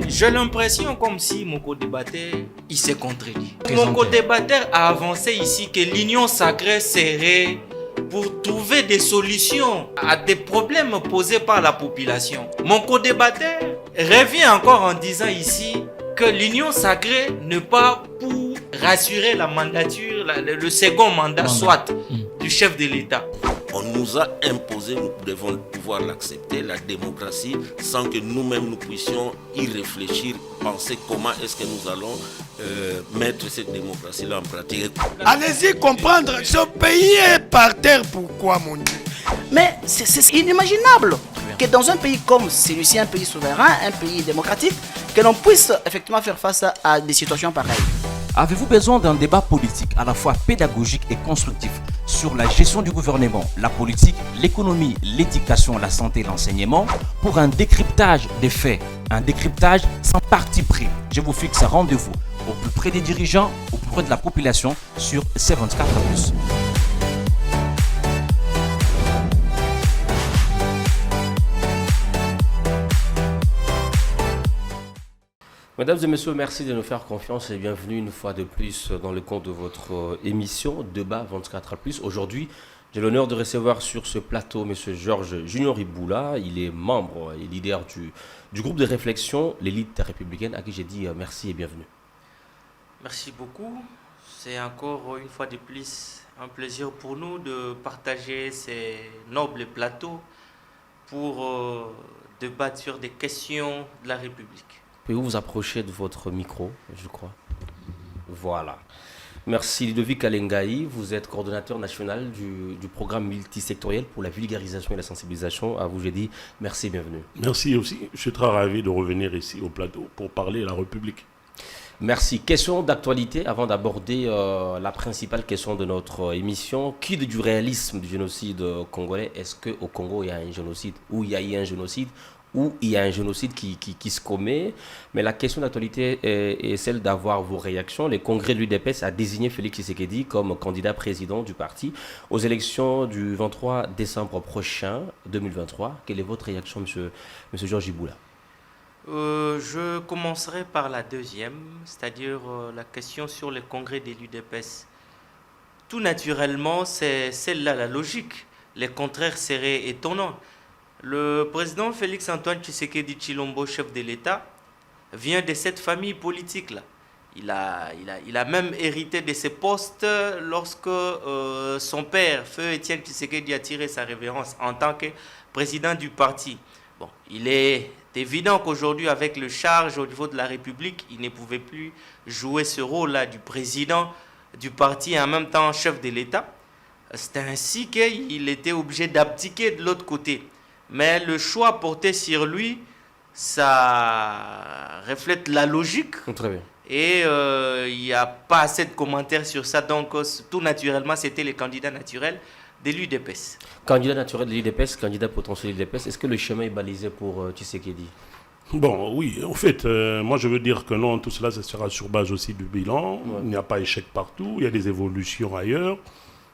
J'ai l'impression comme si mon co-débatteur, il s'est contredit. Mon co-débatteur a avancé ici que l'union sacrée serait pour trouver des solutions à des problèmes posés par la population. Mon co-débatteur revient encore en disant ici que l'union sacrée n'est pas pour rassurer la mandature, le second mandat soit du chef de l'État. On nous a imposé, nous devons pouvoir l'accepter, la démocratie, sans que nous-mêmes nous puissions y réfléchir, penser comment est-ce que nous allons mettre cette démocratie-là en pratique. Allez-y comprendre, ce pays est par terre, pourquoi mon Dieu? Mais c'est inimaginable que dans un pays comme celui-ci, un pays souverain, un pays démocratique, que l'on puisse effectivement faire face à des situations pareilles. Avez-vous besoin d'un débat politique à la fois pédagogique et constructif sur la gestion du gouvernement, la politique, l'économie, l'éducation, la santé et l'enseignement pour un décryptage des faits, un décryptage sans parti pris? Je vous fixe un rendez-vous au plus près des dirigeants, au plus près de la population sur C24+. Mesdames et messieurs, merci de nous faire confiance et bienvenue une fois de plus dans le compte de votre émission Débat 24+. Aujourd'hui, j'ai l'honneur de recevoir sur ce plateau M. Georges Junior Iboula. Il est membre et leader du groupe de réflexion L'Élite républicaine, à qui j'ai dit merci et bienvenue. Merci beaucoup. C'est encore une fois de plus un plaisir pour nous de partager ces nobles plateaux pour débattre sur des questions de la République. Pouvez-vous vous approcher de votre micro, je crois? Voilà. Merci Ludovic Alengaï, vous êtes coordonnateur national du programme multisectoriel pour la vulgarisation et la sensibilisation. À vous, j'ai dit merci et bienvenue. Merci aussi. Je suis très ravi de revenir ici au plateau pour parler de la République. Merci. Question d'actualité avant d'aborder la principale question de notre émission. Qui du réalisme du génocide congolais? Est-ce qu'au Congo il y a un génocide ou il y a eu un génocide où il y a un génocide qui se commet? Mais la question d'actualité est celle d'avoir vos réactions. Le congrès de l'UDPS a désigné Félix Tshisekedi comme candidat président du parti aux élections du 23 décembre prochain, 2023. Quelle est votre réaction, monsieur Georges Iboula? Je commencerai par la deuxième, c'est-à-dire la question sur le congrès de l'UDPS. Tout naturellement, c'est celle-là la logique. Le contraire serait étonnant. Le président Félix-Antoine Tshisekedi Tshilombo, chef de l'État, vient de cette famille politique-là. Il a même hérité de ses postes lorsque son père, Feu Étienne Tshisekedi, a tiré sa révérence en tant que président du parti. Bon, il est évident qu'aujourd'hui, avec le charge au niveau de la République, il ne pouvait plus jouer ce rôle-là du président du parti et en même temps chef de l'État. C'est ainsi qu'il était obligé d'abdiquer de l'autre côté. Mais le choix porté sur lui, ça reflète la logique. Très bien. Et il n'y a pas assez de commentaires sur ça. Donc, tout naturellement, c'était le candidat naturel de l'UDPS. Candidat naturel de l'UDPS, candidat potentiel de l'UDPS. Est-ce que le chemin est balisé pour Tshisekedi? Bon, oui, en fait, moi je veux dire que non, tout cela, ça sera sur base aussi du bilan. Ouais. Il n'y a pas d'échec partout, il y a des évolutions ailleurs.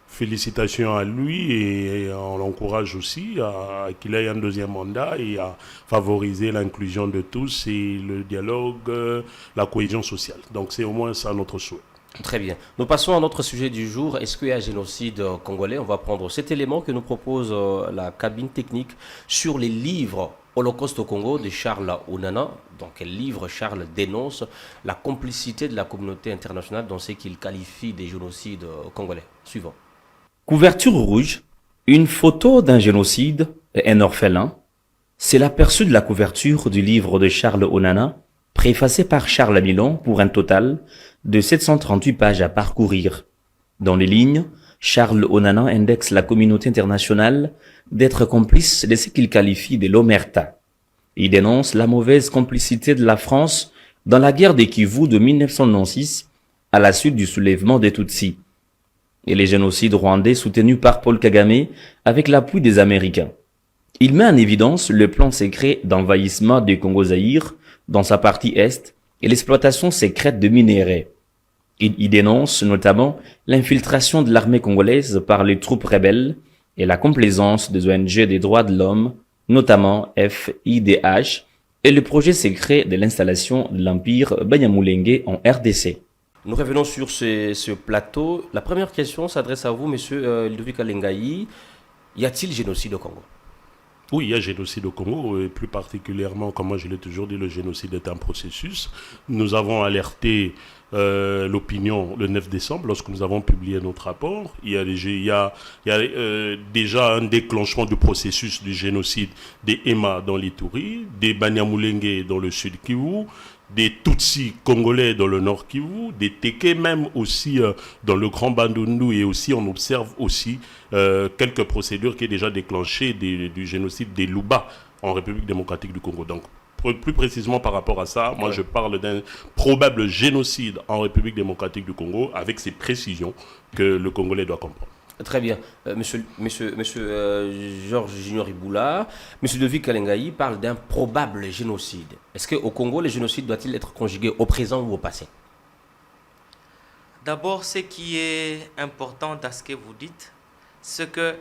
Félicitations à lui et on l'encourage aussi à qu'il ait un deuxième mandat et à favoriser l'inclusion de tous et le dialogue, la cohésion sociale. Donc c'est au moins ça notre souhait. Très bien. Nous passons à notre sujet du jour. Est-ce qu'il y a un génocide congolais? On va prendre cet élément que nous propose la cabine technique sur les livres Holocauste au Congo de Charles Onana. Dans quel livre Charles dénonce la complicité de la communauté internationale dans ce qu'il qualifie des génocides congolais? Suivant. Couverture rouge, une photo d'un génocide et un orphelin. C'est l'aperçu de la couverture du livre de Charles Onana, préfacé par Charles Milon pour un total de 738 pages à parcourir. Dans les lignes, Charles Onana indexe la communauté internationale d'être complice de ce qu'il qualifie de l'omerta. Il dénonce la mauvaise complicité de la France dans la guerre des Kivu de 1996 à la suite du soulèvement des Tutsis et les génocides rwandais soutenus par Paul Kagame avec l'appui des Américains. Il met en évidence le plan secret d'envahissement du Congo-Zaïre dans sa partie est et l'exploitation secrète de minerais. Il y dénonce notamment l'infiltration de l'armée congolaise par les troupes rebelles et la complaisance des ONG des droits de l'homme, notamment FIDH, et le projet secret de l'installation de l'Empire Banyamulenge en RDC. Nous revenons sur ce plateau. La première question s'adresse à vous, monsieur Ludovic Alengayi. Y a-t-il génocide au Congo? Oui, il y a génocide au Congo, et plus particulièrement, comme moi je l'ai toujours dit, le génocide est un processus. Nous avons alerté l'opinion le 9 décembre, lorsque nous avons publié notre rapport. Il y a déjà un déclenchement du processus du génocide des Hema dans l'Ituri, des Banyamulenge dans le sud Kivu, des Tutsis congolais dans le nord Kivu, des Teke même aussi dans le Grand Bandundu, et aussi on observe aussi quelques procédures qui est déjà déclenchées du génocide des Luba en République démocratique du Congo. Donc plus précisément par rapport à ça, moi je parle d'un probable génocide en République démocratique du Congo avec ces précisions que le Congolais doit comprendre. Très bien. Monsieur Georges Junior Iboula, monsieur Ludovic Alengayi parle d'un probable génocide. Est-ce qu'au Congo, le génocide doit-il être conjugué au présent ou au passé? D'abord, ce qui est important dans ce que vous dites, c'est que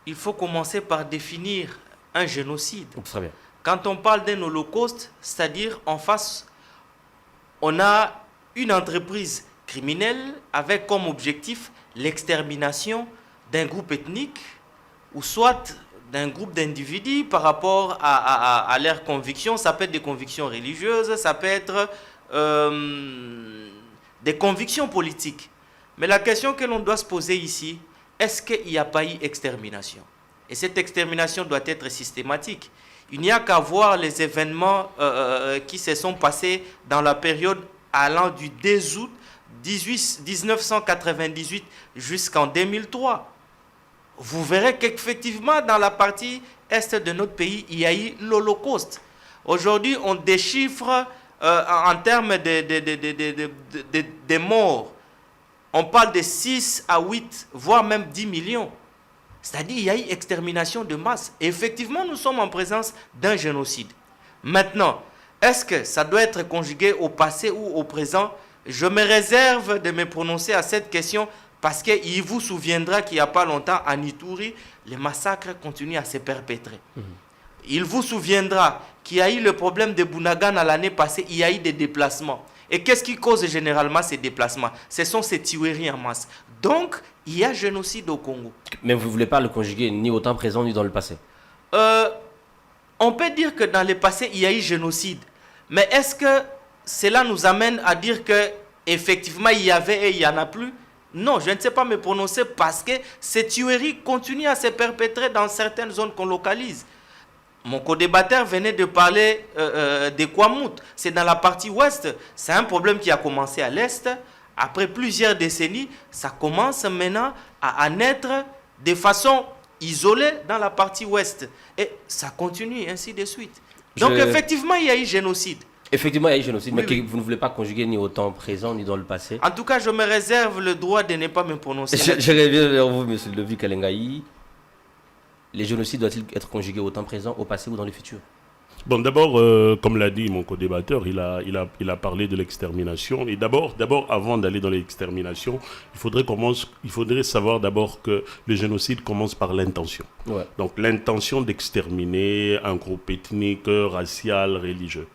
il faut commencer par définir un génocide. Très bien. Quand on parle d'un holocauste, c'est-à-dire en face, on a une entreprise criminelle avec comme objectif l'extermination d'un groupe ethnique ou soit d'un groupe d'individus par rapport à leurs convictions. Ça peut être des convictions religieuses, ça peut être des convictions politiques. Mais la question que l'on doit se poser ici, est-ce qu'il n'y a pas eu extermination? Et cette extermination doit être systématique. Il n'y a qu'à voir les événements qui se sont passés dans la période allant du 2 août 1998 jusqu'en 2003. Vous verrez qu'effectivement, dans la partie est de notre pays, il y a eu l'Holocauste. Aujourd'hui, on déchiffre en termes de morts. On parle de 6 à 8, voire même 10 millions. C'est-à-dire qu'il y a eu extermination de masse. Et effectivement, nous sommes en présence d'un génocide. Maintenant, est-ce que ça doit être conjugué au passé ou au présent? Je me réserve de me prononcer à cette question parce qu'il vous souviendra qu'il n'y a pas longtemps, à Ituri, les massacres continuent à se perpétrer. Il vous souviendra qu'il y a eu le problème de Bunagana l'année passée, il y a eu des déplacements. Et qu'est-ce qui cause généralement ces déplacements? Ce sont ces tueries en masse. Donc, il y a génocide au Congo. Mais vous ne voulez pas le conjuguer ni au temps présent ni dans le passé? On peut dire que dans le passé, il y a eu génocide. Mais est-ce que cela nous amène à dire que effectivement il y avait et il n'y en a plus? Non, je ne sais pas me prononcer parce que ces tueries continuent à se perpétrer dans certaines zones qu'on localise. Mon co-débatteur venait de parler des Kwamouth. C'est dans la partie ouest. C'est un problème qui a commencé à l'est. Après plusieurs décennies, ça commence maintenant à naître de façon isolée dans la partie ouest. Et ça continue ainsi de suite. Donc effectivement, il y a eu génocide. Effectivement, il y a eu génocide, Oui, mais oui. vous ne voulez pas conjuguer ni au temps présent ni dans le passé. En tout cas, je me réserve le droit de ne pas me prononcer. Je reviens vers vous, monsieur Ludovic Alengayi. Les génocides doivent-ils être conjugués au temps présent, au passé ou dans le futur? Bon, d'abord, comme l'a dit mon co-débatteur, il a parlé de l'extermination. Et d'abord, avant d'aller dans l'extermination, il faudrait savoir d'abord que le génocide commence par l'intention. Ouais. Donc l'intention d'exterminer un groupe ethnique, racial, religieux.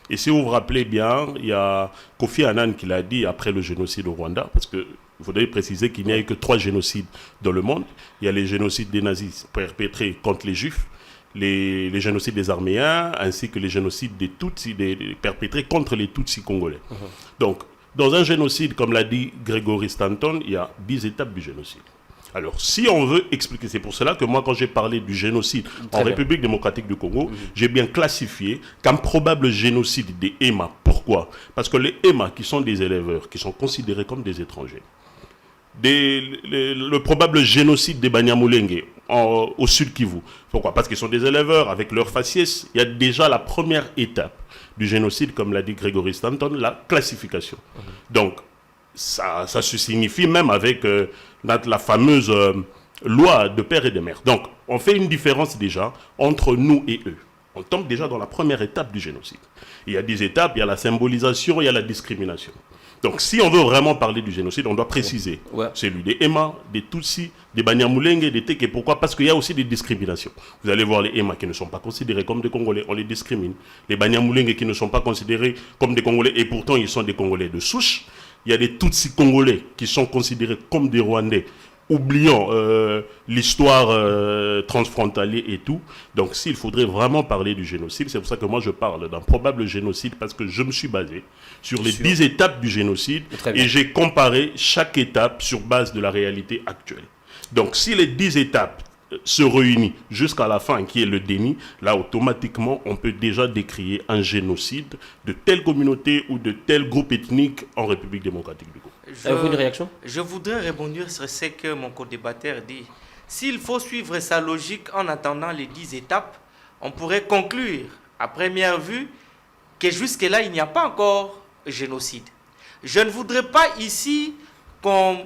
Et si vous vous rappelez bien, il y a Kofi Annan qui l'a dit après le génocide au Rwanda, parce que il faudrait préciser qu'il n'y a eu que 3 génocides dans le monde. Il y a les génocides des nazis perpétrés contre les juifs, les génocides des Arméens, ainsi que les génocides des Tutsis perpétrés contre les Tutsis congolais. Donc, dans un génocide, comme l'a dit Gregory Stanton, il y a 10 étapes du génocide. Alors, si on veut expliquer, c'est pour cela que moi, quand j'ai parlé du génocide en République démocratique du Congo, j'ai bien classifié qu'un probable génocide des Hema. Pourquoi? Parce que les Hema, qui sont des éleveurs, qui sont considérés comme des étrangers, le probable génocide des Banyamulenge au sud Kivu. Pourquoi? Parce qu'ils sont des éleveurs avec leur faciès. Il y a déjà la première étape du génocide, comme l'a dit Gregory Stanton, la classification. Donc, ça se signifie même avec la fameuse loi de père et de mère. Donc, on fait une différence déjà entre nous et eux. On tombe déjà dans la première étape du génocide. Il y a 10 étapes, il y a la symbolisation, il y a la discrimination. Donc si on veut vraiment parler du génocide, on doit préciser celui des Emma, des Tutsis, des Banyamulenge, des Teke. Pourquoi? Parce qu'il y a aussi des discriminations. Vous allez voir les Emma qui ne sont pas considérés comme des Congolais, on les discrimine. Les Banyamulenge qui ne sont pas considérés comme des Congolais et pourtant ils sont des Congolais de souche. Il y a des Tutsis Congolais qui sont considérés comme des Rwandais. Oublions l'histoire transfrontalière et tout. Donc s'il faudrait vraiment parler du génocide, c'est pour ça que moi je parle d'un probable génocide parce que je me suis basé sur les 10 étapes du génocide et j'ai comparé chaque étape sur base de la réalité actuelle. Donc si les 10 étapes se réunissent jusqu'à la fin qui est le déni, là automatiquement on peut déjà décrire un génocide de telle communauté ou de tel groupe ethnique en République démocratique du Congo. Avez-vous une réaction? Je voudrais rebondir sur ce que mon co-débatteur dit. S'il faut suivre sa logique en attendant les 10 étapes, on pourrait conclure à première vue que jusque-là, il n'y a pas encore génocide. Je ne voudrais pas ici qu'on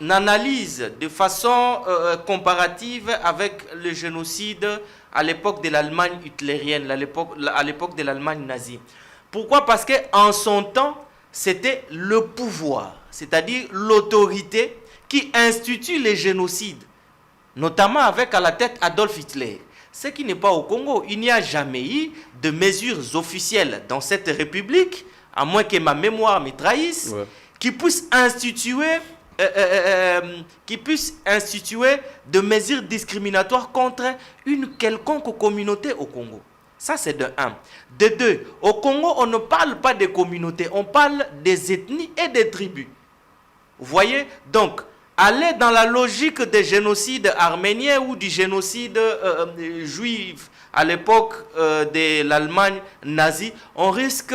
analyse de façon comparative avec le génocide à l'époque de l'Allemagne hitlérienne, à l'époque de l'Allemagne nazie. Pourquoi? Parce qu'en son temps, c'était le pouvoir, c'est-à-dire l'autorité qui institue les génocides, notamment avec à la tête Adolf Hitler. Ce qui n'est pas au Congo. Il n'y a jamais eu de mesures officielles dans cette république, à moins que ma mémoire me trahisse, qui puissent instituer de mesures discriminatoires contre une quelconque communauté au Congo. Ça, c'est de 1. De 2, au Congo, on ne parle pas des communautés, on parle des ethnies et des tribus. Vous voyez? Donc, aller dans la logique des génocides arméniens ou du génocide juif à l'époque de l'Allemagne nazie, on risque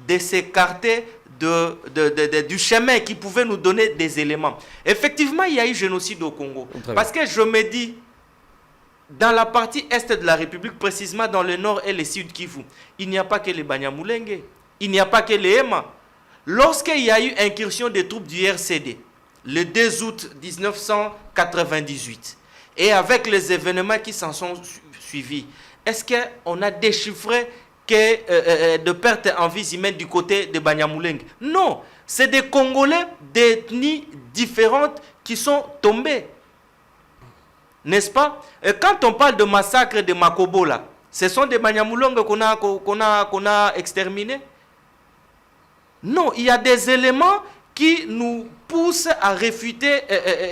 de s'écarter du chemin qui pouvait nous donner des éléments. Effectivement, il y a eu génocide au Congo. Parce que je me dis, dans la partie est de la République, précisément dans le nord et le sud Kivu, il n'y a pas que les Banyamulenge, il n'y a pas que les Emma. Lorsqu'il y a eu incursion des troupes du RCD, le 2 août 1998, et avec les événements qui s'en sont suivis, est-ce qu'on a déchiffré de pertes en vie humaine du côté de Banyamulenge? Non, c'est des Congolais d'ethnies différentes qui sont tombés. N'est-ce pas? Et quand on parle de massacre de Makobo, là, ce sont des Banyamulenge qu'on a exterminés? Non, il y a des éléments qui nous poussent à réfuter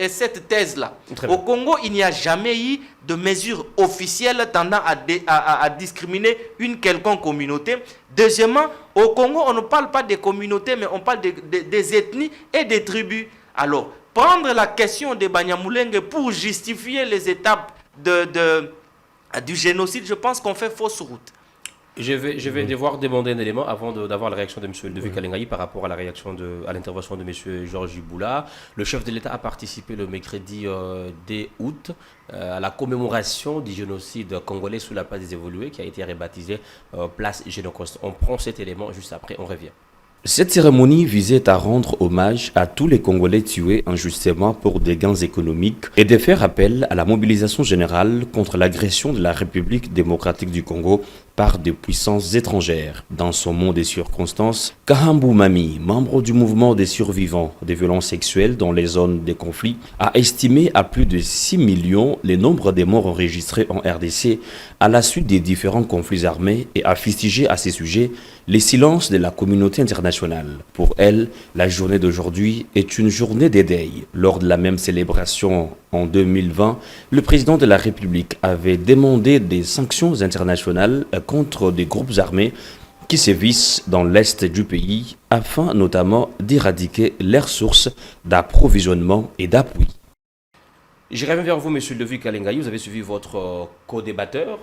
cette thèse-là. Au Congo, il n'y a jamais eu de mesures officielles tendant à discriminer une quelconque communauté. Deuxièmement, au Congo, on ne parle pas des communautés, mais on parle des ethnies et des tribus. Alors, prendre la question des Banyamulenge pour justifier les étapes du génocide, je pense qu'on fait fausse route. Je vais devoir demander un élément avant d'avoir la réaction de M. Ludovic Kalengai par rapport à la réaction à l'intervention de M. Georges Iboula. Le chef de l'État a participé le mercredi 2 août à la commémoration du génocide congolais sous la place des évolués qui a été rebaptisée place Génocoste. On prend cet élément juste après, on revient. Cette cérémonie visait à rendre hommage à tous les Congolais tués injustement pour des gains économiques et de faire appel à la mobilisation générale contre l'agression de la République démocratique du Congo par des puissances étrangères. Dans son monde des circonstances, Kahambou Mami, membre du mouvement des survivants des violences sexuelles dans les zones de conflit, a estimé à plus de 6 millions le nombre des morts enregistrés en RDC à la suite des différents conflits armés et a fustigé à ces sujets les silences de la communauté internationale. Pour elle, la journée d'aujourd'hui est une journée de deuil. Lors de la même célébration en 2020, le président de la République avait demandé des sanctions internationales contre des groupes armés qui sévissent dans l'est du pays afin notamment d'éradiquer leurs sources d'approvisionnement et d'appui. Je reviens vers vous, M. Ludovic Kalengai. Vous avez suivi votre co-débatteur.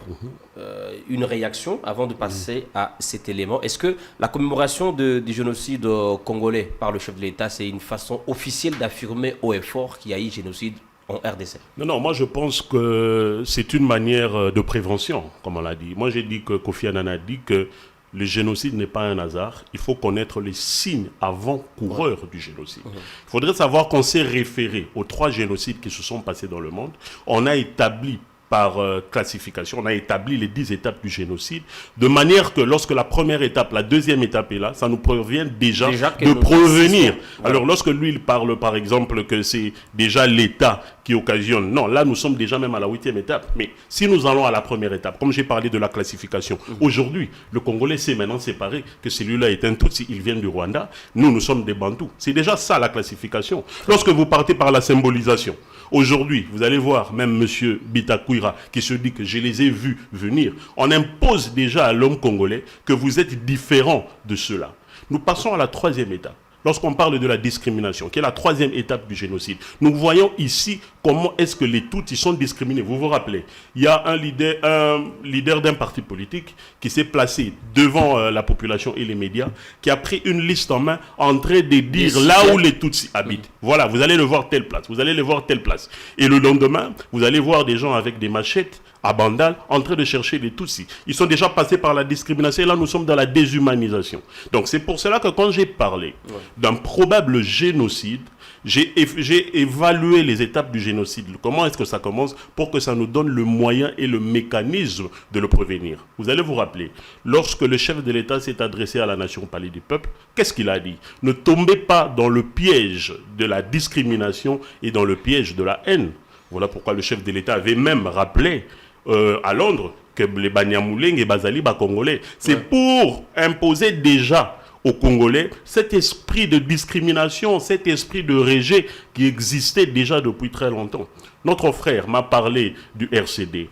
Une réaction avant de passer à cet élément. Est-ce que la commémoration du génocide congolais par le chef de l'État, c'est une façon officielle d'affirmer haut et fort qu'il y a eu génocide en RDC? Non, moi je pense que c'est une manière de prévention, comme on l'a dit. Moi j'ai dit que Kofi Annan a dit que le génocide n'est pas un hasard. Il faut connaître les signes avant-coureurs du génocide. Il faudrait savoir qu'on s'est référé aux 3 génocides qui se sont passés dans le monde. On a établi par classification. On a établi les 10 étapes du génocide, de manière que lorsque la première étape, la deuxième étape est là, ça nous provient déjà de prévenir. Voilà. Alors lorsque lui, il parle par exemple que c'est déjà l'État qui occasionne, non, là nous sommes déjà même à la 8e étape. Mais si nous allons à la première étape, comme j'ai parlé de la classification, aujourd'hui, le Congolais s'est maintenant séparé, que celui-là est un Tutsi, il vient du Rwanda, nous sommes des Bantous. C'est déjà ça la classification. Lorsque vous partez par la symbolisation, aujourd'hui, vous allez voir même M. Bitakwira qui se dit que je les ai vus venir. On impose déjà à l'homme congolais que vous êtes différent de cela. Nous passons à la 3e étape. Lorsqu'on parle de la discrimination, qui est la 3e étape du génocide, nous voyons ici comment est-ce que les Tutsis sont discriminés. Vous vous rappelez, il y a un leader d'un parti politique qui s'est placé devant la population et les médias, qui a pris une liste en main en train de dire là où les Tutsis habitent. Voilà, vous allez le voir telle place, vous allez le voir telle place. Et le lendemain, vous allez voir des gens avec des machettes à Bandal, en train de chercher les Tutsis. Ils sont déjà passés par la discrimination et là nous sommes dans la déshumanisation. Donc c'est pour cela que quand j'ai parlé d'un probable génocide, j'ai évalué les étapes du génocide. Comment est-ce que ça commence pour que ça nous donne le moyen et le mécanisme de le prévenir. Vous allez vous rappeler, lorsque le chef de l'État s'est adressé à la nation au Palais du Peuple, qu'est-ce qu'il a dit? Ne tombez pas dans le piège de la discrimination et dans le piège de la haine. Voilà pourquoi le chef de l'État avait même rappelé à Londres que les Banyamulenge et Bazali Congolais, c'est pour imposer déjà aux Congolais cet esprit de discrimination, cet esprit de rejet qui existait déjà depuis très longtemps. Notre frère m'a parlé du RCD.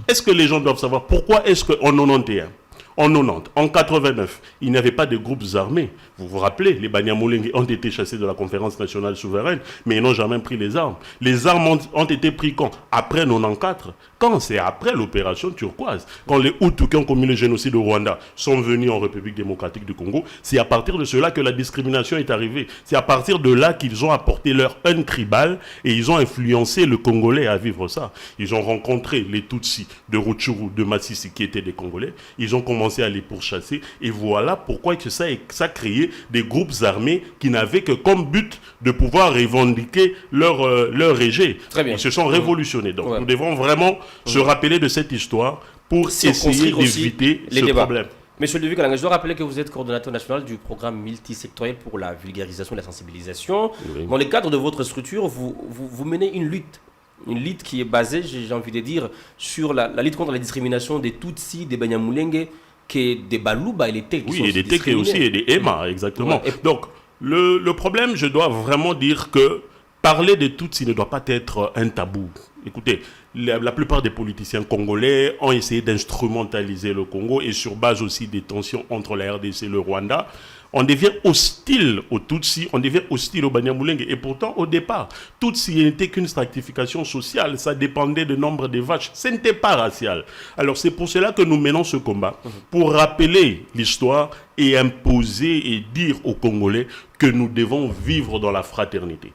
Est-ce que les gens doivent savoir pourquoi est-ce qu'en 91, en 90, en 89, il n'y avait pas de groupes armés? Vous vous rappelez, les Banyamulenge ont été chassés de la conférence nationale souveraine, mais ils n'ont jamais pris les armes. Les armes ont été prises quand? Après 94. Quand? C'est après l'opération turquoise. Quand les Hutus qui ont commis le génocide au Rwanda sont venus en République démocratique du Congo, c'est à partir de cela que la discrimination est arrivée. C'est à partir de là qu'ils ont apporté leur haine tribale et ils ont influencé le Congolais à vivre ça. Ils ont rencontré les Tutsis de Rutshuru, de Masisi qui étaient des Congolais. Ils ont commencé à les pourchasser et voilà pourquoi que ça a créé des groupes armés qui n'avaient que comme but de pouvoir revendiquer leur rejet. Très bien. Ils se sont révolutionnés. Donc nous devons vraiment se rappeler de cette histoire pour essayer d'éviter ce problème. Monsieur Ludovic Kalanga, je dois rappeler que vous êtes coordonnateur national du programme multisectoriel pour la vulgarisation et la sensibilisation. Oui. Dans le cadre de votre structure, vous menez une lutte qui est basée, j'ai envie de dire, sur la lutte contre la discrimination des Tutsis, des Banyamulenge, des Baluba et les Tek. Oui, et des Tek aussi, et des Ema, exactement. Ouais. Donc, le problème, je dois vraiment dire que parler de Tutsis ne doit pas être un tabou. Écoutez, la plupart des politiciens congolais ont essayé d'instrumentaliser le Congo et sur base aussi des tensions entre la RDC et le Rwanda, on devient hostile aux Tutsis, on devient hostile aux Banyamulenge. Et pourtant, au départ, Tutsi n'était qu'une stratification sociale. Ça dépendait du nombre de vaches. Ce n'était pas racial. Alors, c'est pour cela que nous menons ce combat, pour rappeler l'histoire et imposer et dire aux Congolais que nous devons vivre dans la fraternité.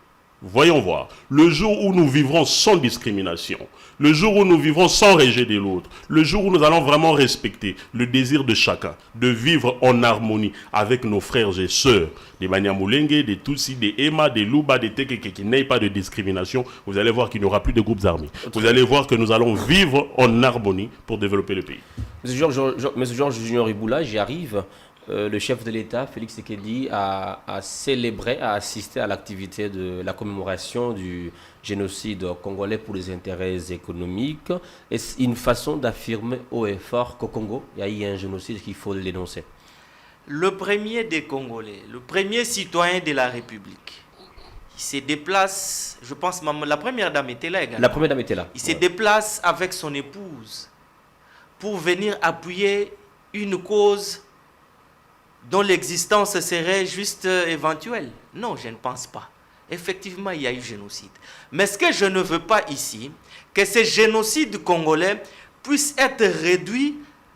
Voyons voir, le jour où nous vivrons sans discrimination, le jour où nous vivrons sans rejet de l'autre, le jour où nous allons vraiment respecter le désir de chacun, de vivre en harmonie avec nos frères et sœurs, des Banyamulenge, des Tutsis, des Ema, des Luba, des Tekeke, qui n'aient pas de discrimination, vous allez voir qu'il n'y aura plus de groupes armés. Vous allez voir que nous allons vivre en harmonie pour développer le pays. Monsieur Georges Junior Iboula, j'y arrive. Le chef de l'État, Félix Tshisekedi, a célébré, a assisté à l'activité de la commémoration du génocide congolais pour les intérêts économiques. Est-ce une façon d'affirmer haut et fort qu'au Congo, il y a eu un génocide qu'il faut le dénoncer? Le premier des Congolais, le premier citoyen de la République, il se déplace, je pense même la première dame était là également. La première dame était là. Il se déplace avec son épouse pour venir appuyer une cause dont l'existence serait juste éventuelle. Non, je ne pense pas. Effectivement, il y a eu génocide. Mais ce que je ne veux pas ici, que ce génocide congolais puisse être réduit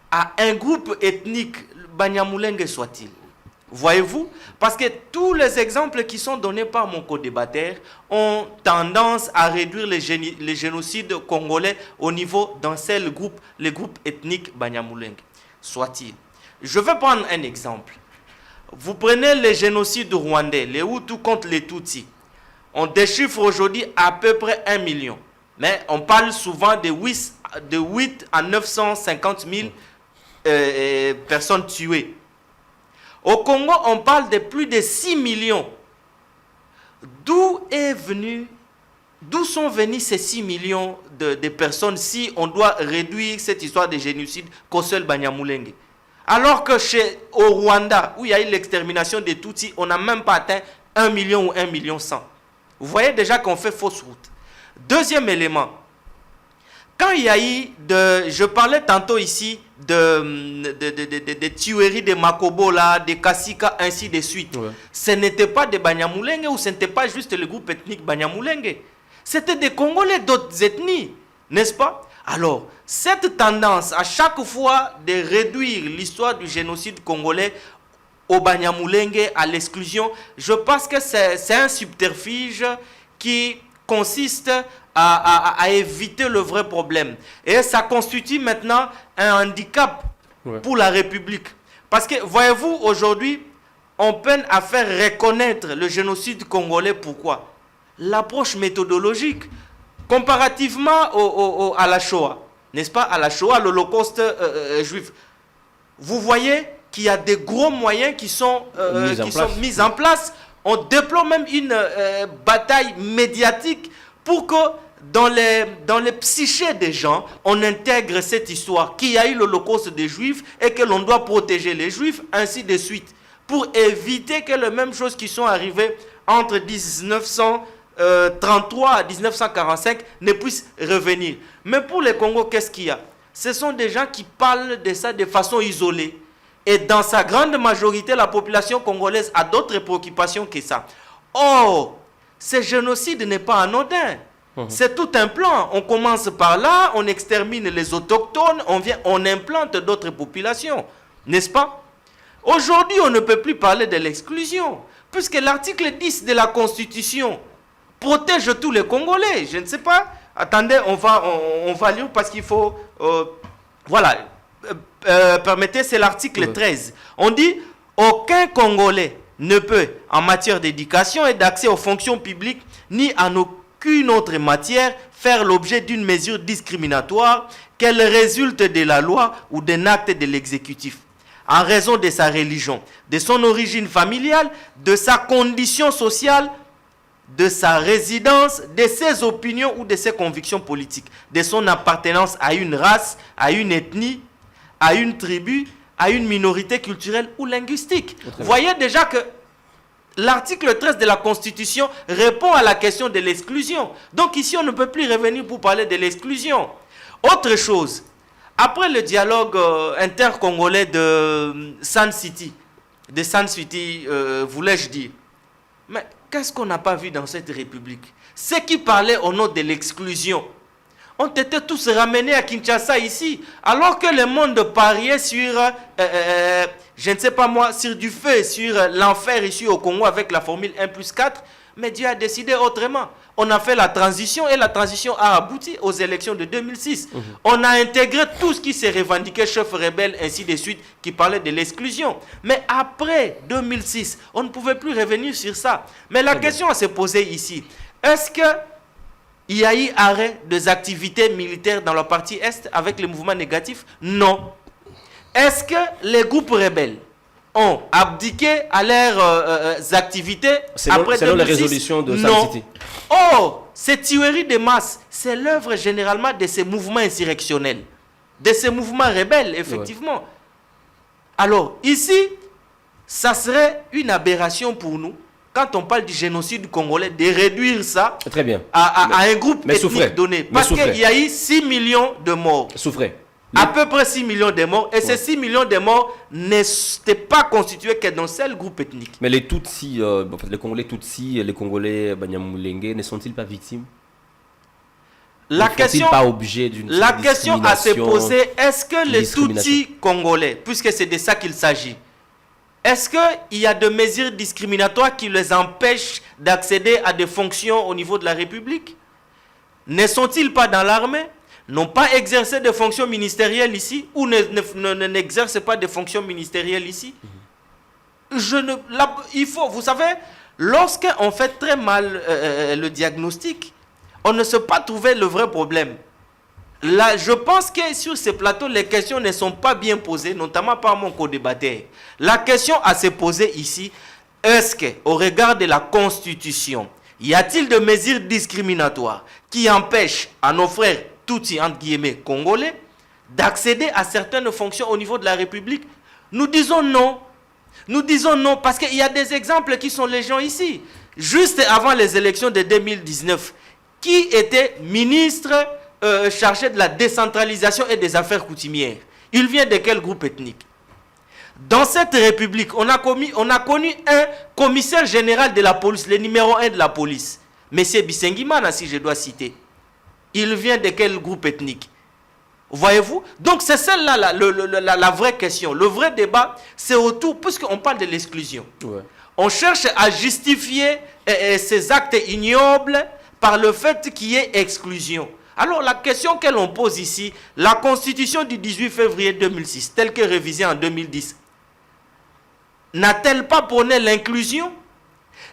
à un groupe ethnique, Banyamulenge soit-il. Voyez-vous? Parce que tous les exemples qui sont donnés par mon co-débatteur ont tendance à réduire les génocides congolais au niveau d'un seul groupe, le groupe ethnique Banyamulenge. Soit-il. Je vais prendre un exemple. Vous prenez les génocides rwandais, les Hutus contre les Tutsis. On déchiffre aujourd'hui à peu près 1 million. Mais on parle souvent de de 8 à 950 000 personnes tuées. Au Congo, on parle de plus de 6 millions. D'où sont venus ces 6 millions de personnes si on doit réduire cette histoire de génocide qu'au seul Banyamulenge? Alors que au Rwanda, où il y a eu l'extermination des Tutsis, on n'a même pas atteint 1 million ou 1 million 100. Vous voyez déjà qu'on fait fausse route. Deuxième élément, quand il y a eu je parlais tantôt ici de tueries de Makobo, là, de Kasika, ainsi de suite. Ouais. Ce n'était pas des Banyamulenge ou ce n'était pas juste le groupe ethnique Banyamulenge. C'était des Congolais d'autres ethnies, n'est-ce pas? Alors, cette tendance à chaque fois de réduire l'histoire du génocide congolais au Banyamulenge, à l'exclusion, je pense que c'est un subterfuge qui consiste à éviter le vrai problème. Et ça constitue maintenant un handicap pour la République. Parce que, voyez-vous, aujourd'hui, on peine à faire reconnaître le génocide congolais. Pourquoi? L'approche méthodologique, comparativement à la Shoah, n'est-ce pas? À la Shoah, l'Holocauste juif. Vous voyez qu'il y a des gros moyens qui sont mis en place. On déploie même une bataille médiatique pour que dans les psychés des gens, on intègre cette histoire qu'il y a eu l'Holocauste des Juifs et que l'on doit protéger les Juifs, ainsi de suite, pour éviter que les mêmes choses qui sont arrivées entre 1933 et 1945 ne puissent revenir. Mais pour les Congo, qu'est-ce qu'il y a? Ce sont des gens qui parlent de ça de façon isolée. Et dans sa grande majorité, la population congolaise a d'autres préoccupations que ça. Or, ce génocide n'est pas anodin. C'est tout un plan. On commence par là, on extermine les autochtones, on implante d'autres populations. N'est-ce pas? Aujourd'hui, on ne peut plus parler de l'exclusion, puisque l'article 10 de la Constitution protège tous les Congolais. Je ne sais pas. Attendez, on va lire parce qu'il faut... voilà. Permettez, c'est l'article 13. On dit « Aucun Congolais ne peut, en matière d'éducation et d'accès aux fonctions publiques, ni en aucune autre matière, faire l'objet d'une mesure discriminatoire, qu'elle résulte de la loi ou d'un acte de l'exécutif, en raison de sa religion, de son origine familiale, de sa condition sociale, de sa résidence, de ses opinions ou de ses convictions politiques, de son appartenance à une race, à une ethnie, à une tribu, à une minorité culturelle ou linguistique. » Vous voyez déjà que l'article 13 de la Constitution répond à la question de l'exclusion. Donc ici, on ne peut plus revenir pour parler de l'exclusion. Autre chose, après le dialogue intercongolais de Sun City, voulais-je dire, mais qu'est-ce qu'on n'a pas vu dans cette République? Ceux qui parlaient au nom de l'exclusion ont été tous ramenés à Kinshasa ici, alors que le monde pariait sur, je ne sais pas moi, sur du feu, sur l'enfer ici au Congo avec la formule 1+4, mais Dieu a décidé autrement. On a fait la transition et la transition a abouti aux élections de 2006. On a intégré tout ce qui s'est revendiqué, chef rebelle, ainsi de suite, qui parlait de l'exclusion. Mais après 2006, on ne pouvait plus revenir sur ça. Mais la question à se poser ici, est-ce que il y a eu arrêt des activités militaires dans la partie Est avec les mouvements négatifs? Non. Est-ce que les groupes rebelles ont abdiqué à leurs activités après 2006? Selon les résolutions de Sun City. Oh, ces tueries de masse, c'est l'œuvre généralement de ces mouvements insurrectionnels, de ces mouvements rebelles, effectivement. Ouais. Alors, ici, ça serait une aberration pour nous, quand on parle du génocide congolais, de réduire ça très bien. À un groupe ethnique donné. Parce qu'il y a eu 6 millions de morts. À peu près 6 millions de morts. Et ces 6 millions de morts n'étaient pas constitués que d'un seul groupe ethnique. Mais les Tutsis, les Congolais Tutsis, les Congolais Banyamulenge, ne sont-ils pas victimes? La question pas objet d'une la question à se poser, est-ce que les Tutsis congolais, puisque c'est de ça qu'il s'agit, est-ce qu'il y a des mesures discriminatoires qui les empêchent d'accéder à des fonctions au niveau de la République? Ne sont-ils pas dans l'armée? N'ont pas exercé de fonctions ministérielles ici? Ou n'exercent pas de fonctions ministérielles ici? Il faut, vous savez, lorsqu'on fait très mal le diagnostic, on ne sait pas trouver le vrai problème. Là, je pense que sur ces plateaux, les questions ne sont pas bien posées, notamment par mon co-débatteur. La question à se poser ici, est-ce qu'au regard de la Constitution, y a-t-il de mesures discriminatoires qui empêchent à nos frères, Tutsi, entre guillemets, congolais, d'accéder à certaines fonctions au niveau de la République? Nous disons non. Nous disons non parce qu'il y a des exemples qui sont légion ici. Juste avant les élections de 2019, qui était ministre chargé de la décentralisation et des affaires coutumières? Il vient de quel groupe ethnique? Dans cette République, on a connu un commissaire général de la police, le numéro 1 de la police, M. Bissengimana, si je dois citer. Il vient de quel groupe ethnique? Voyez-vous? Donc c'est celle-là la vraie question. Le vrai débat, c'est autour, puisqu'on parle de l'exclusion. Ouais. On cherche à justifier ces actes ignobles par le fait qu'il y ait exclusion. Alors la question que l'on pose ici, la Constitution du 18 février 2006, telle que révisée en 2010, n'a-t-elle pas prôné l'inclusion?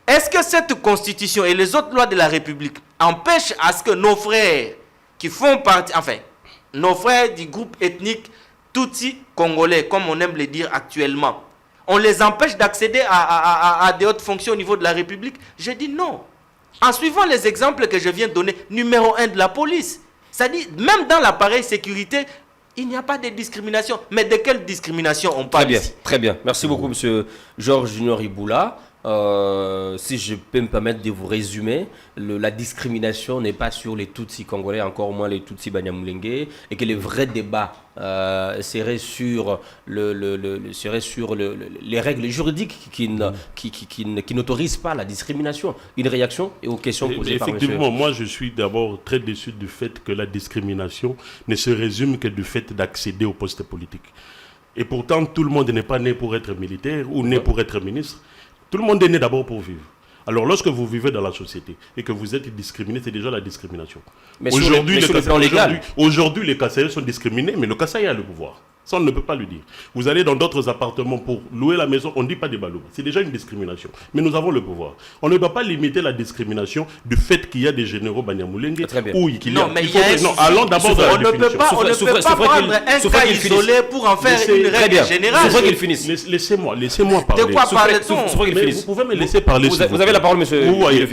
Est-ce que cette Constitution et les autres lois de la République empêchent à ce que nos frères qui font partie, enfin, nos frères du groupe ethnique Tutsi congolais, comme on aime le dire actuellement, on les empêche d'accéder à des hautes fonctions au niveau de la République? Je dis non. En suivant les exemples que je viens de donner, numéro 1 de la police, c'est-à-dire même dans l'appareil sécurité, il n'y a pas de discrimination. Mais de quelle discrimination on parle? Très bien, ici? très bien. Merci beaucoup, monsieur Georges Junior Iboula. Si je peux me permettre de vous résumer, la discrimination n'est pas sur les Tutsis congolais, encore moins les Tutsis Banyamulenge, et que le vrai débat serait sur, les règles juridiques qui n'autorisent pas la discrimination. Une réaction et aux questions posées par monsieur. Effectivement, moi je suis d'abord très déçu du fait que la discrimination ne se résume que du fait d'accéder au poste politique. Et pourtant, tout le monde n'est pas né pour être militaire ou né pour être ministre. Tout le monde est né d'abord pour vivre. Alors, lorsque vous vivez dans la société et que vous êtes discriminé, c'est déjà la discrimination. Mais aujourd'hui, les Kassaïens sont discriminés, mais le Kassaï a le pouvoir. Ça, on ne peut pas le dire. Vous allez dans d'autres appartements pour louer la maison, on ne dit pas des balouba. C'est déjà une discrimination. Mais nous avons le pouvoir. On ne doit pas limiter la discrimination du fait qu'il y a des généraux Banyamulenge ou qu'il y a... allons d'abord dans la définition. On ne peut pas prendre un cas isolé pour en faire une règle générale. C'est vrai qu'il finisse. Laissez-moi parler. De quoi parle-t-on? Vous pouvez me laisser parler. Vous avez la parole, monsieur.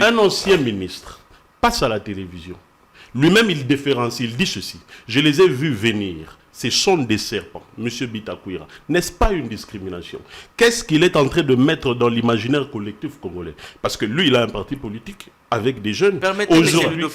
Un ancien ministre passe à la télévision. Lui-même, il différencie, il dit ceci. Je les ai vus venir. Ce sont des serpents, M. Bitakwira. N'est-ce pas une discrimination? Qu'est-ce qu'il est en train de mettre dans l'imaginaire collectif congolais? Parce que lui, il a un parti politique avec des jeunes. Permettez, aujourd'hui,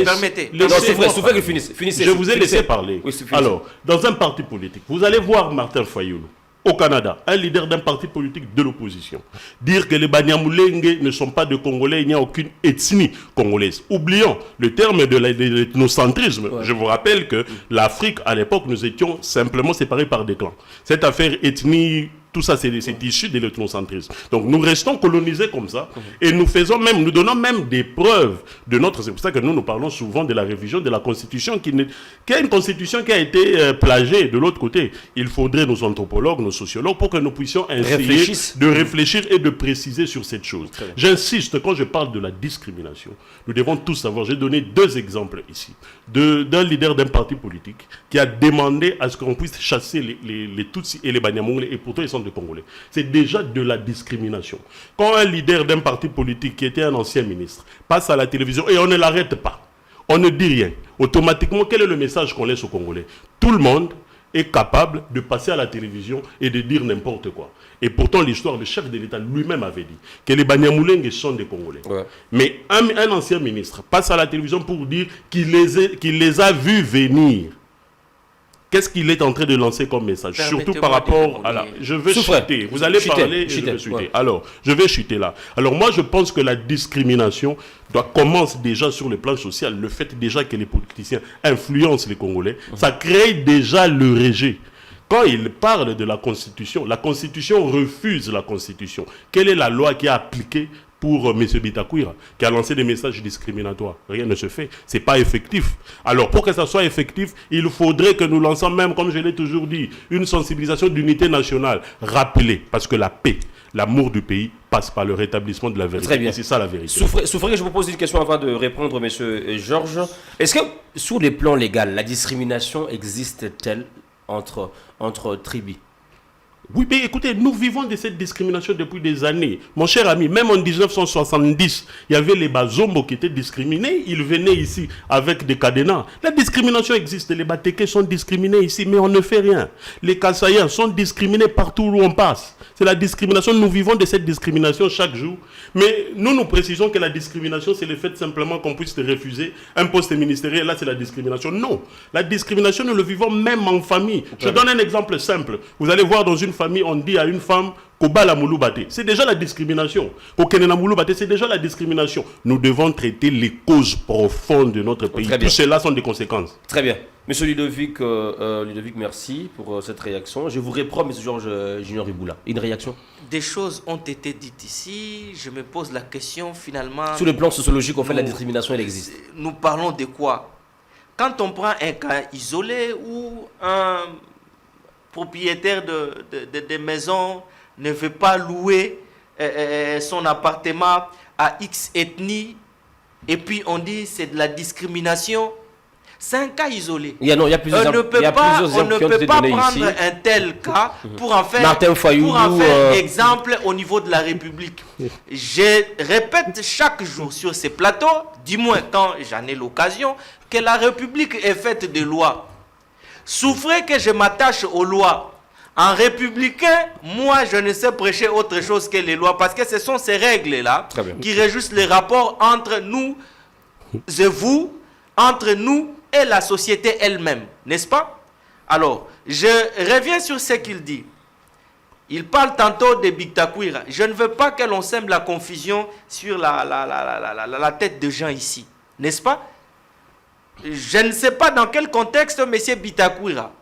permettez. Je vous ai laissé parler. Oui, alors, dans un parti politique, vous allez voir Martin Fayoulou. Au Canada, un leader d'un parti politique de l'opposition, dire que les Banyamulenge ne sont pas de Congolais, il n'y a aucune ethnie congolaise. Oublions le terme de l'ethnocentrisme. Ouais. Je vous rappelle que l'Afrique, à l'époque, nous étions simplement séparés par des clans. Cette affaire ethnie, tout ça, c'est issu de l'ethnocentrisme. Donc, nous restons colonisés comme ça et nous donnons même des preuves de notre... C'est pour ça que nous parlons souvent de la révision de la Constitution qui est une Constitution qui a été plagiée de l'autre côté. Il faudrait nos anthropologues, nos sociologues, pour que nous puissions essayer de réfléchir et de préciser sur cette chose. J'insiste, quand je parle de la discrimination, nous devons tous savoir, j'ai donné 2 exemples ici, d'un leader d'un parti politique qui a demandé à ce qu'on puisse chasser les Tutsis et les Banyamulenge, et pourtant ils sont de Congolais. C'est déjà de la discrimination. Quand un leader d'un parti politique qui était un ancien ministre passe à la télévision et on ne l'arrête pas, on ne dit rien, automatiquement, quel est le message qu'on laisse aux Congolais? Tout le monde est capable de passer à la télévision et de dire n'importe quoi. Et pourtant, l'histoire, le chef de l'État lui-même avait dit que les Banyamulenge sont des Congolais. Ouais. Mais un ancien ministre passe à la télévision pour dire qu'il les a vus venir. Qu'est-ce qu'il est en train de lancer comme message? Surtout par rapport à la... Je vais chuter. Vous allez parler et je vais chuter. Ouais. Alors, je vais chuter là. Alors, moi, je pense que la discrimination commence déjà sur le plan social. Le fait déjà que les politiciens influencent les Congolais, ça crée déjà le rejet. Quand il parle de la Constitution refuse la Constitution. Quelle est la loi qui a appliqué pour M. Bitakwira, qui a lancé des messages discriminatoires? Rien ne se fait. Ce n'est pas effectif. Alors, pour que ça soit effectif, il faudrait que nous lançons même, comme je l'ai toujours dit, une sensibilisation d'unité nationale. Rappelez, parce que la paix, l'amour du pays passe par le rétablissement de la vérité. Très bien. Et c'est ça la vérité. Souffrez, je vous pose une question avant de répondre, monsieur Georges. Est-ce que, sur les plans légal, la discrimination existe-t-elle entre tribus? Oui, mais écoutez, nous vivons de cette discrimination depuis des années. Mon cher ami, même en 1970, il y avait les Bazombo qui étaient discriminés. Ils venaient ici avec des cadenas. La discrimination existe. Les Batékés sont discriminés ici, mais on ne fait rien. Les Kassaïens sont discriminés partout où on passe. C'est la discrimination. Nous vivons de cette discrimination chaque jour. Mais nous précisons que la discrimination, c'est le fait simplement qu'on puisse te refuser un poste ministériel. Là, c'est la discrimination. Non. La discrimination, nous le vivons même en famille. Je donne un exemple simple. Vous allez voir dans une famille, on dit à une femme Kobala Mouloubate. C'est déjà la discrimination. Kokenena Mouloubate, c'est déjà la discrimination. Nous devons traiter les causes profondes de notre pays. Tout cela sont des conséquences. Très bien. Monsieur Ludovic, merci pour cette réaction. Je vous reprends, monsieur Georges Junior Iboula. Une réaction? Des choses ont été dites ici. Je me pose la question finalement. Sur le plan sociologique, en fait, la discrimination, elle existe. Nous parlons de quoi? Quand on prend un cas isolé où un propriétaire de maison ne veut pas louer son appartement à X ethnie, et puis on dit c'est de la discrimination. C'est un cas isolé. Il y a plusieurs on ne peut pas prendre un tel cas pour en faire, un exemple au niveau de la République. Je répète chaque jour sur ces plateaux, du moins quand j'en ai l'occasion, que la République est faite de lois. Souffrez que je m'attache aux lois. En républicain, moi, je ne sais prêcher autre chose que les lois, parce que ce sont ces règles-là qui régissent les rapports entre nous et vous, entre nous et la société elle-même, n'est-ce pas? Alors, je reviens sur ce qu'il dit. Il parle tantôt de Bictaquira. Je ne veux pas que l'on sème la confusion sur la tête de gens ici, n'est-ce pas? Je ne sais pas dans quel contexte M. Bictaquira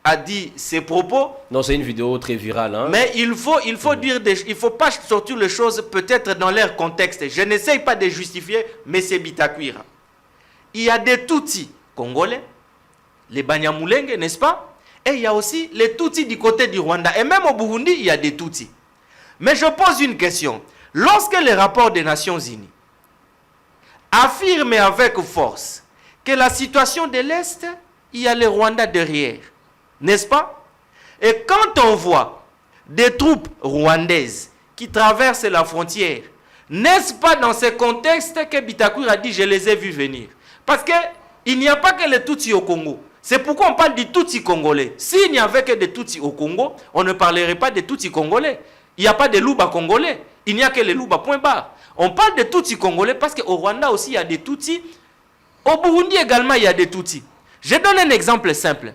a dit ses propos. Non, c'est une vidéo très virale. Hein? Mais il faut dire, il faut pas sortir les choses peut-être dans leur contexte. Je n'essaye pas de justifier M. Bictaquira. Il y a des Tutsis congolais, les Banyamulenge, n'est-ce pas? Et il y a aussi les Tutsis du côté du Rwanda. Et même au Burundi, il y a des Tutsis. Mais je pose une question. Lorsque les rapports des Nations Unies affirment avec force que la situation de l'Est, il y a le Rwanda derrière, n'est-ce pas? Et quand on voit des troupes rwandaises qui traversent la frontière, n'est-ce pas dans ce contexte que Bictaquira a dit « je les ai vus venir » ? Parce qu'il n'y a pas que les Tutsis au Congo. C'est pourquoi on parle des Tutsis congolais. S'il n'y avait que des Tutsis au Congo, on ne parlerait pas des Tutsis congolais. Il n'y a pas de Louba congolais. Il n'y a que les Louba, point barre. On parle des Tutsis congolais parce qu'au Rwanda aussi, il y a des Tutsis. Au Burundi également, il y a des Tutsis. Je donne un exemple simple.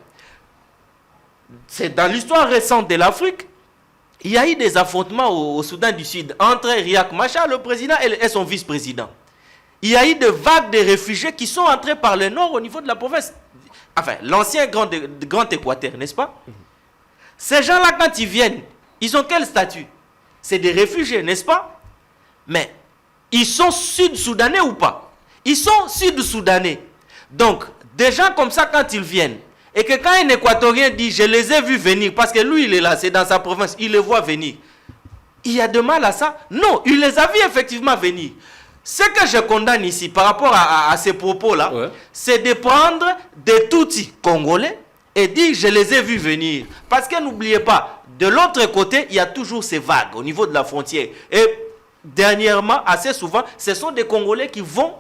C'est dans l'histoire récente de l'Afrique, il y a eu des affrontements au Soudan du Sud entre Riek Machar, le président, et son vice-président. Il y a eu des vagues de réfugiés qui sont entrés par le nord au niveau de la province. Enfin, l'ancien grand Équateur, n'est-ce pas? Ces gens-là, quand ils viennent, ils ont quel statut? C'est des réfugiés, n'est-ce pas? Mais ils sont sud-soudanais ou pas? Ils sont sud-soudanais. Donc, des gens comme ça, quand ils viennent, et que quand un Équatorien dit « je les ai vus venir », parce que lui, il est là, c'est dans sa province, il les voit venir. Il y a de mal à ça? Non, il les a vus effectivement venir. Ce que je condamne ici par rapport à ces propos-là, c'est de prendre des Tutsis congolais et dire « je les ai vus venir ». Parce que n'oubliez pas, de l'autre côté, il y a toujours ces vagues au niveau de la frontière. Et dernièrement, assez souvent, ce sont des Congolais qui vont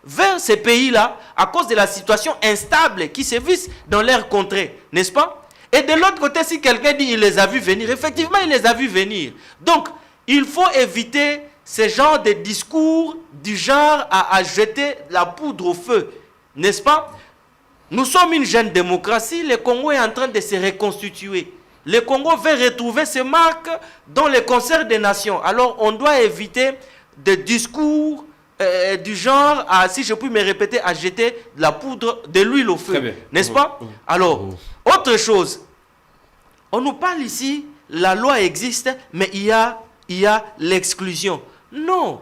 vers ces pays-là à cause de la situation instable qui se vit dans leur contrée, n'est-ce pas? Et de l'autre côté, si quelqu'un dit il les a vus venir, effectivement, il les a vus venir. Donc, il faut éviter ce genre de discours du genre à jeter la poudre au feu, n'est-ce pas? Nous sommes une jeune démocratie, le Congo est en train de se reconstituer. Le Congo veut retrouver ses marques dans le concert des nations. Alors, on doit éviter des discours du genre, si je puis me répéter, à jeter de la poudre, de l'huile au feu, n'est-ce pas? Alors, autre chose, on nous parle ici, la loi existe, mais il y a l'exclusion. Non,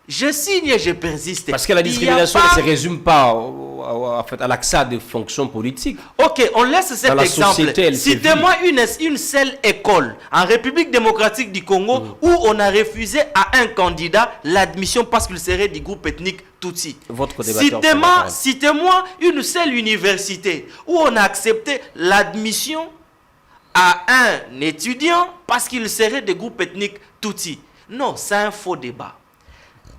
je signe et je persiste. Parce que la discrimination ne se résume pas à l'accès à des fonctions politiques. Ok, on laisse cet Dans la exemple. société, elle Citez-moi une seule école en République démocratique du Congo où on a refusé à un candidat l'admission parce qu'il serait du groupe ethnique Tutsi. Votre débatteur, Citez-moi une seule université où on a accepté l'admission à un étudiant parce qu'il serait des groupes ethniques Tutsi. Non, c'est un faux débat.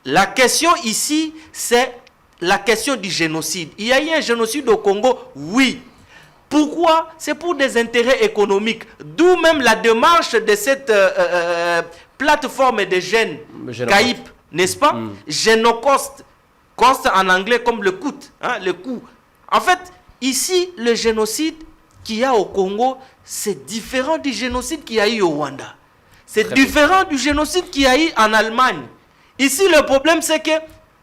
La question ici, c'est la question du génocide. Il y a eu un génocide au Congo, oui. Pourquoi? C'est pour des intérêts économiques. D'où même la démarche de cette plateforme de jeunes CAIP, n'est-ce pas? Génocost, cost en anglais comme le coût, hein, le coût. En fait, ici, le génocide qu'il y a au Congo, c'est différent du génocide qu'il y a eu au Rwanda. C'est différent du génocide qu'il y a eu en Allemagne. Ici, le problème, c'est que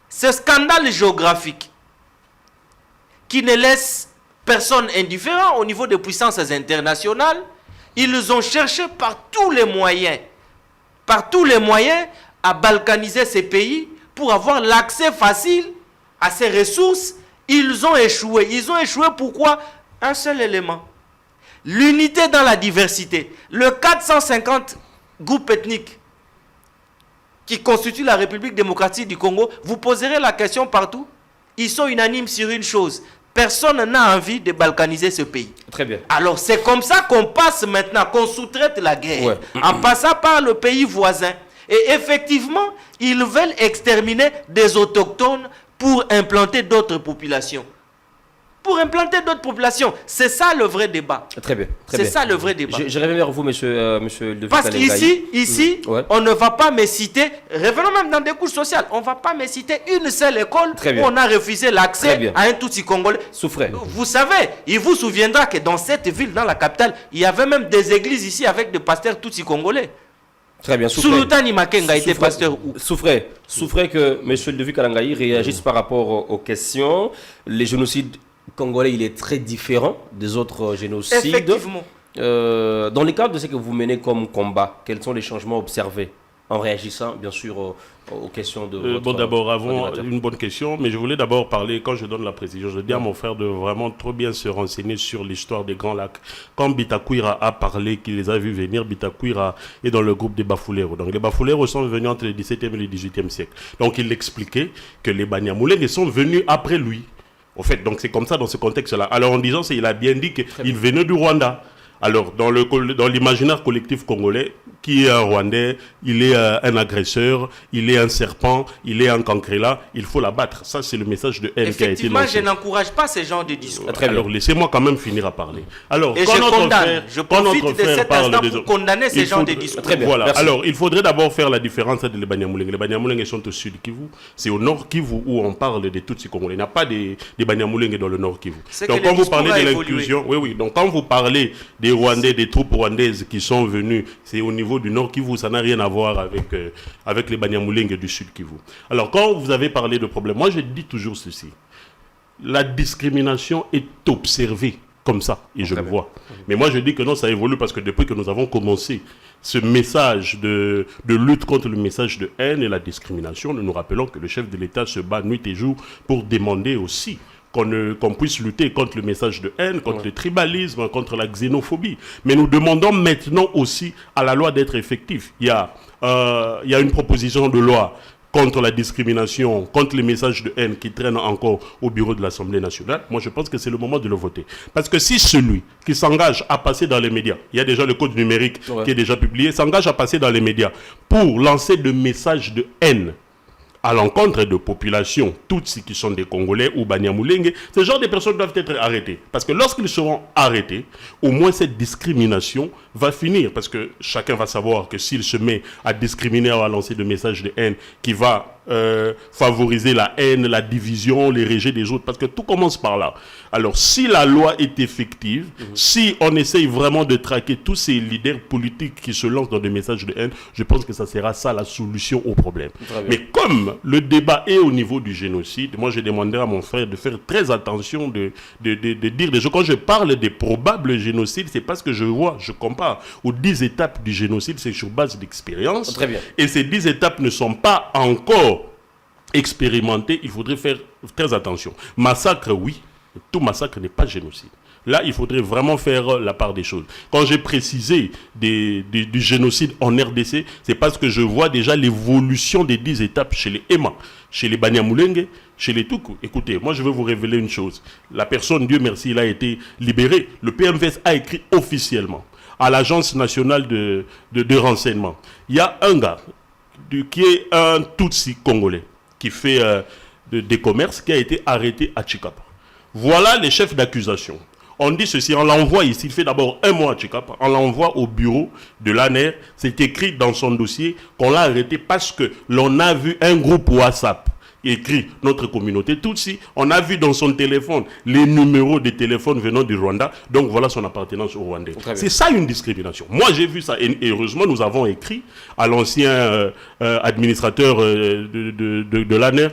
ce scandale géographique qui ne laisse personne indifférent au niveau des puissances internationales, ils ont cherché par tous les moyens à balkaniser ces pays pour avoir l'accès facile à ces ressources. Ils ont échoué. Ils ont échoué pourquoi? Un seul élément. L'unité dans la diversité. Le 450 groupes ethniques qui constituent la République démocratique du Congo, vous poserez la question partout. Ils sont unanimes sur une chose. Personne n'a envie de balkaniser ce pays. Très bien. Alors c'est comme ça qu'on passe maintenant, qu'on sous-traite la guerre, en passant par le pays voisin. Et effectivement, ils veulent exterminer des autochtones pour implanter d'autres populations. C'est ça le vrai débat. Très bien. C'est ça le vrai débat. Je reviens vers vous, monsieur Levi Parce Kalengai. qu'ici, on ne va pas me citer, revenons même dans des couches sociales, on ne va pas me citer une seule école où on a refusé l'accès à un Tutsi congolais. Souffrez. Vous savez, il vous souviendra que dans cette ville, dans la capitale, il y avait même des églises ici avec des pasteurs Tutsi congolais. Très bien, souffrez. Sulutani Makenga était pasteur où? Souffrez que M. Levi Kalengai réagisse par rapport aux questions. Les génocides congolais, il est très différent des autres génocides. Effectivement. Dans le cadre de ce que vous menez comme combat, quels sont les changements observés en réagissant, bien sûr, aux questions de votre... Bon, d'abord, avant, une bonne question, mais je voulais d'abord parler, quand je donne la précision, je dis à mon frère de vraiment trop bien se renseigner sur l'histoire des Grands Lacs. Quand Bitakwira a parlé, qu'il les a vus venir, Bitakwira est dans le groupe des Bafouleros. Donc les Bafouleros sont venus entre le 17e et le 18e siècle. Donc il expliquait que les Banyamulenge sont venus après lui. Au fait, donc c'est comme ça dans ce contexte-là. Alors en disant, il a bien dit qu'il venait du Rwanda. Alors, dans l'imaginaire collectif congolais, qui est un Rwandais, il est un agresseur, il est un serpent, il est un cancréla, il faut l'abattre. Ça, c'est le message de haine qui a été lancé. Effectivement, je n'encourage pas ce genre de discours. Alors, laissez-moi quand même finir à parler. Alors, et je profite de cet instant pour condamner ce genre de discours. Très bien, voilà. Alors, il faudrait d'abord faire la différence entre les Banyamulenge. Les Banyamulenge sont au sud Kivu. C'est au nord Kivu où on parle de Tutsi congolais. Il n'y a pas des Banyamulenge dans le nord Kivu. Donc, quand vous parlez de l'inclusion, donc quand vous parlez des Rwandais, des troupes rwandaises qui sont venues, c'est au niveau du nord Kivu, ça n'a rien à voir avec les Banyamulenge du sud Kivu. Alors quand vous avez parlé de problème, moi je dis toujours ceci, la discrimination est observée comme ça, et je le vois. Mais moi je dis que non, ça évolue parce que depuis que nous avons commencé ce message de lutte contre le message de haine et la discrimination, nous nous rappelons que le chef de l'État se bat nuit et jour pour demander aussi qu'on puisse lutter contre le message de haine, contre le tribalisme, contre la xénophobie. Mais nous demandons maintenant aussi à la loi d'être effective. Il y a une proposition de loi contre la discrimination, contre les messages de haine qui traînent encore au bureau de l'Assemblée nationale. Moi, je pense que c'est le moment de le voter. Parce que si celui qui s'engage à passer dans les médias, il y a déjà le code numérique qui est déjà publié, s'engage à passer dans les médias pour lancer des messages de haine à l'encontre de populations, toutes ceux qui sont des Congolais ou Banyamulenge, ce genre de personnes doivent être arrêtées. Parce que lorsqu'ils seront arrêtés, au moins cette discrimination va finir. Parce que chacun va savoir que s'il se met à discriminer ou à lancer des messages de haine qui va favoriser la haine, la division, les rejets des autres, parce que tout commence par là. Alors, si la loi est effective, si on essaye vraiment de traquer tous ces leaders politiques qui se lancent dans des messages de haine, je pense que ça sera ça la solution au problème. Mais comme le débat est au niveau du génocide, moi je demanderai à mon frère de faire très attention, de dire des choses. Quand je parle des probables génocides, c'est parce que je vois, je compare aux 10 étapes du génocide, c'est sur base d'expérience. Et ces 10 étapes ne sont pas encore expérimenté, il faudrait faire très attention. Massacre, oui, tout massacre n'est pas génocide. Là, il faudrait vraiment faire la part des choses. Quand j'ai précisé du génocide en RDC, c'est parce que je vois déjà l'évolution des 10 étapes chez les Ema, chez les Banyamulenge, chez les Tuku. Écoutez, moi je veux vous révéler une chose. La personne, Dieu merci, il a été libéré. Le PMVS a écrit officiellement à l'Agence nationale de renseignement. Il y a un gars qui est un Tutsi congolais qui fait des commerces, qui a été arrêté à Chikapa. Voilà les chefs d'accusation. On dit ceci, on l'envoie ici, il fait d'abord 1 mois à Chikapa, on l'envoie au bureau de l'ANER, c'est écrit dans son dossier qu'on l'a arrêté parce que l'on a vu un groupe WhatsApp écrit notre communauté Tutsi, on a vu dans son téléphone les numéros de téléphone venant du Rwanda, donc voilà son appartenance au Rwandais. C'est ça une discrimination. Moi j'ai vu ça et heureusement nous avons écrit à l'ancien administrateur de l'ANER.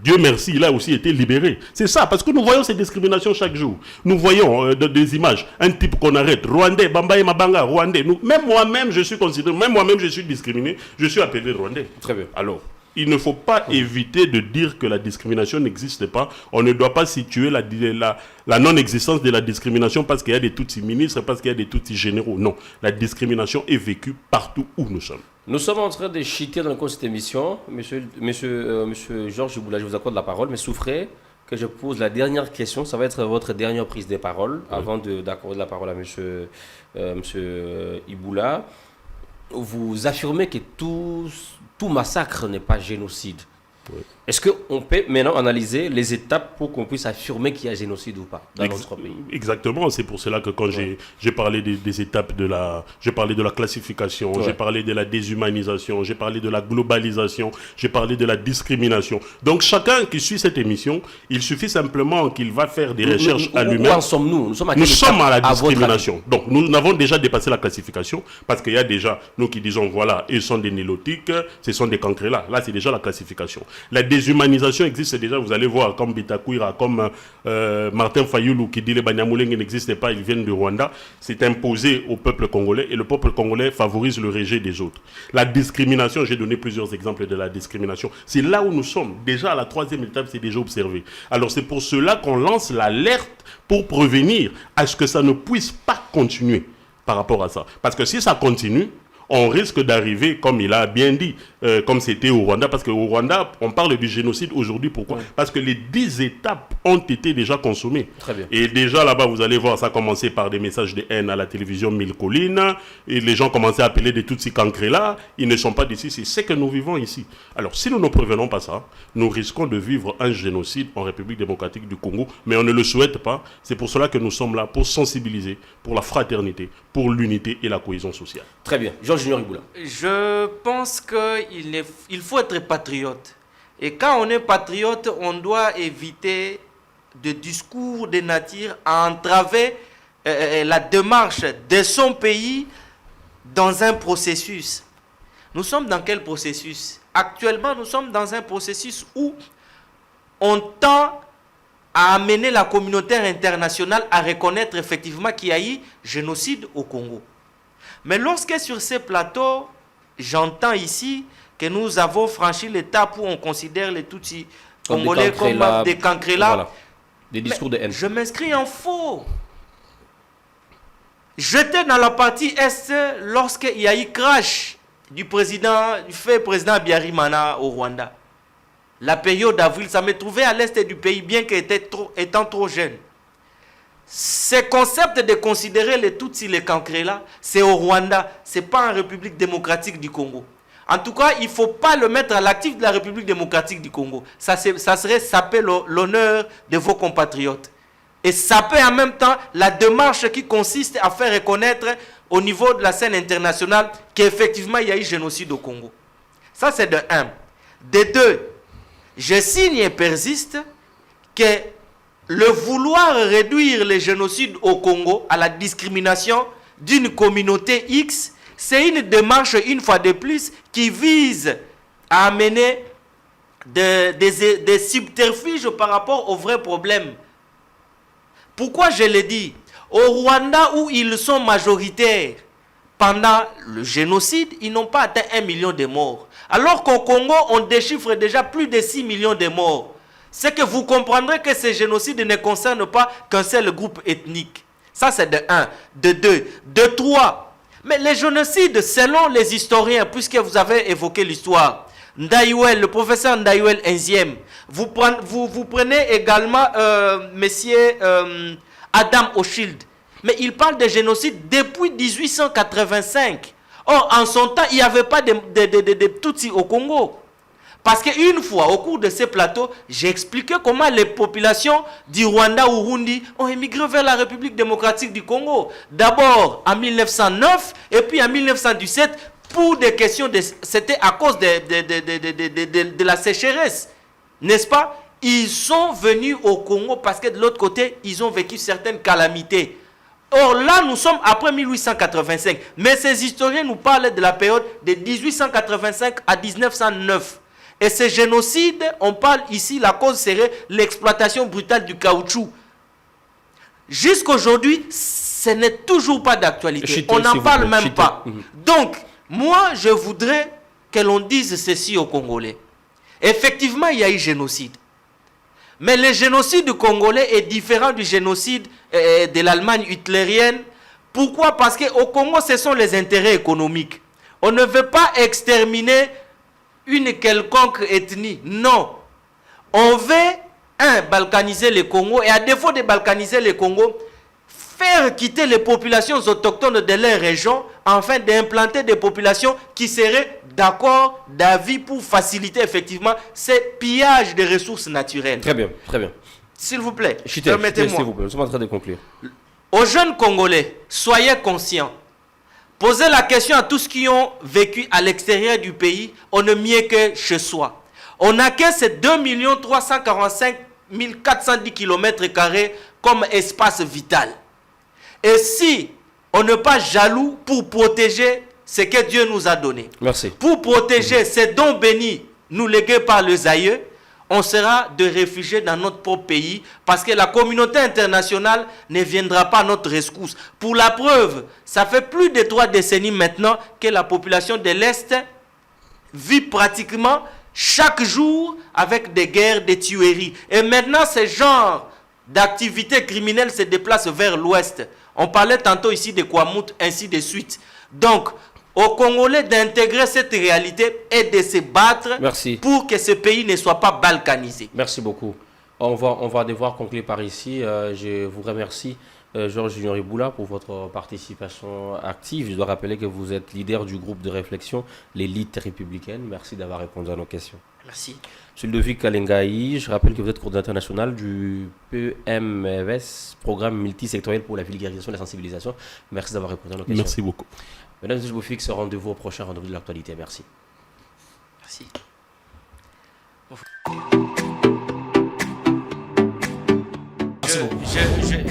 Dieu merci, il a aussi été libéré. C'est ça, parce que nous voyons ces discriminations chaque jour. Nous voyons des images, un type qu'on arrête, Rwandais, Bambaye Mabanga, Rwandais. Même moi-même, je suis considéré, même moi-même, je suis discriminé, je suis appelé Rwandais. Très bien. Alors, il ne faut pas éviter de dire que la discrimination n'existe pas. On ne doit pas situer la non-existence de la discrimination parce qu'il y a des Tutsis ministres, parce qu'il y a des Tutsis généraux. Non, la discrimination est vécue partout où nous sommes. Nous sommes en train de chiter dans le cours de cette émission. Monsieur Georges Iboula, je vous accorde la parole, mais souffrez que je pose la dernière question. Ça va être votre dernière prise de parole avant d'accorder la parole à monsieur Iboula. Vous affirmez que tout massacre n'est pas génocide. Oui. Est-ce qu'on peut maintenant analyser les étapes pour qu'on puisse affirmer qu'il y a génocide ou pas dans notre pays? Exactement, c'est pour cela que quand j'ai parlé des étapes j'ai parlé de la classification, j'ai parlé de la déshumanisation, j'ai parlé de la globalisation, j'ai parlé de la discrimination. Donc chacun qui suit cette émission, il suffit simplement qu'il va faire des recherches à lui-même. Où en sommes-nous? Nous sommes à la discrimination. Donc nous avons déjà dépassé la classification parce qu'il y a déjà, nous qui disons voilà, ils sont des nilotiques, ce sont des cancrelats. Là c'est déjà la classification. La déshumanisation existe déjà, vous allez voir, comme Bitakwira, comme Martin Fayoulou qui dit les Banyamulenge n'existent pas, ils viennent du Rwanda. C'est imposé au peuple congolais et le peuple congolais favorise le rejet des autres. La discrimination, j'ai donné plusieurs exemples de la discrimination. C'est là où nous sommes. Déjà à la 3e étape, c'est déjà observé. Alors c'est pour cela qu'on lance l'alerte pour prévenir à ce que ça ne puisse pas continuer par rapport à ça. Parce que si ça continue, on risque d'arriver, comme il a bien dit, comme c'était au Rwanda, parce qu'au Rwanda, on parle du génocide aujourd'hui. Pourquoi? Parce que les 10 étapes ont été déjà consommées. Très bien. Et déjà là-bas, vous allez voir, ça a commencé par des messages de haine à la télévision Mille Collines, et les gens commençaient à appeler des Tutsis cancrelats. Ils ne sont pas d'ici, c'est ce que nous vivons ici. Alors, si nous ne prévenons pas ça, nous risquons de vivre un génocide en République démocratique du Congo, mais on ne le souhaite pas. C'est pour cela que nous sommes là, pour sensibiliser, pour la fraternité, pour l'unité et la cohésion sociale. Très bien. Georges Junior Iboula. Je pense qu'il faut être patriote. Et quand on est patriote, on doit éviter de discours de nature à entraver la démarche de son pays dans un processus. Nous sommes dans quel processus? Actuellement, nous sommes dans un processus où on tend à amener la communauté internationale à reconnaître effectivement qu'il y a eu génocide au Congo. Mais lorsque sur ces plateaux, j'entends ici que nous avons franchi l'étape où on considère les Tutsis congolais comme des cancrelats, voilà. Des discours de haine. Je m'inscris en faux. J'étais dans la partie Est lorsqu'il y a eu crash du fait président Biarimana au Rwanda. La période d'avril, ça me trouvait à l'Est du pays, bien qu'étant trop jeune. Ce concept de considérer les Tutsis, les cancrelats, c'est au Rwanda, ce n'est pas en République démocratique du Congo. En tout cas, il ne faut pas le mettre à l'actif de la République démocratique du Congo. Ça serait saper l'honneur de vos compatriotes. Et saper en même temps la démarche qui consiste à faire reconnaître au niveau de la scène internationale qu'effectivement il y a eu génocide au Congo. Ça c'est de 1. De 2, je signe et persiste que le vouloir réduire les génocides au Congo à la discrimination d'une communauté X, c'est une démarche, une fois de plus, qui vise à amener des subterfuges par rapport aux vrais problèmes. Pourquoi je le dis? Au Rwanda, où ils sont majoritaires, pendant le génocide, ils n'ont pas atteint 1 million de morts. Alors qu'au Congo, on déchiffre déjà plus de 6 millions de morts. C'est que vous comprendrez que ce génocide ne concerne pas qu'un seul groupe ethnique. Ça, c'est de 1. De 2. De 3. Mais les génocides, selon les historiens, puisque vous avez évoqué l'histoire, Ndayouel, le professeur Ndayouel Nziem, vous prenez également monsieur Adam Oshild, mais il parle de génocide depuis 1885. Or, en son temps, il n'y avait pas de Tutsis au Congo. Parce qu'une fois, au cours de ces plateaux, j'ai expliqué comment les populations du Rwanda ou Burundi ont émigré vers la République démocratique du Congo. D'abord en 1909 et puis en 1917 pour des questions c'était à cause de la sécheresse. N'est-ce pas? Ils sont venus au Congo parce que de l'autre côté, ils ont vécu certaines calamités. Or là, nous sommes après 1885. Mais ces historiens nous parlent de la période de 1885 à 1909. Et ces génocides, on parle ici, la cause serait l'exploitation brutale du caoutchouc. Jusqu'aujourd'hui, ce n'est toujours pas d'actualité. On n'en parle même pas. Donc, moi, je voudrais que l'on dise ceci aux Congolais. Effectivement, il y a eu génocide. Mais le génocide congolais est différent du génocide de l'Allemagne hitlérienne. Pourquoi? Parce qu'au Congo, ce sont les intérêts économiques. On ne veut pas exterminer une quelconque ethnie. Non. On veut, balkaniser le Congo. Et à défaut de balkaniser le Congo, faire quitter les populations autochtones de leur région afin d'implanter des populations qui seraient d'accord d'avis pour faciliter effectivement ces pillages de ressources naturelles. Très bien, très bien. S'il vous plaît, permettez-moi. S'il vous plaît, nous sommes en train de conclure. Aux jeunes Congolais, soyez conscients. Posez la question à tous qui ont vécu à l'extérieur du pays, on ne mieux que chez soi. On n'a que ces 2 345 410 km² comme espace vital. Et si on n'est pas jaloux pour protéger ce que Dieu nous a donné, merci. Pour protéger ces dons bénis nous légués par les aïeux, on sera de réfugiés dans notre propre pays parce que la communauté internationale ne viendra pas à notre rescousse. Pour la preuve, ça fait plus de 3 décennies maintenant que la population de l'Est vit pratiquement chaque jour avec des guerres, des tueries. Et maintenant, ce genre d'activités criminelles se déplacent vers l'Ouest. On parlait tantôt ici de Kwamout, ainsi de suite. Donc, aux Congolais d'intégrer cette réalité et de se battre pour que ce pays ne soit pas balkanisé. Merci beaucoup. On va devoir conclure par ici. Je vous remercie, Georges Junior Iboula, pour votre participation active. Je dois rappeler que vous êtes leader du groupe de réflexion, l'élite républicaine. Merci d'avoir répondu à nos questions. Merci. Monsieur Ludovic Kalengaï, je rappelle que vous êtes coordinateur national du PMES, Programme multisectoriel pour la vulgarisation et la sensibilisation. Merci d'avoir répondu à nos questions. Merci beaucoup. Mesdames, je vous fixe rendez-vous au prochain rendez-vous de l'actualité. Merci. Merci.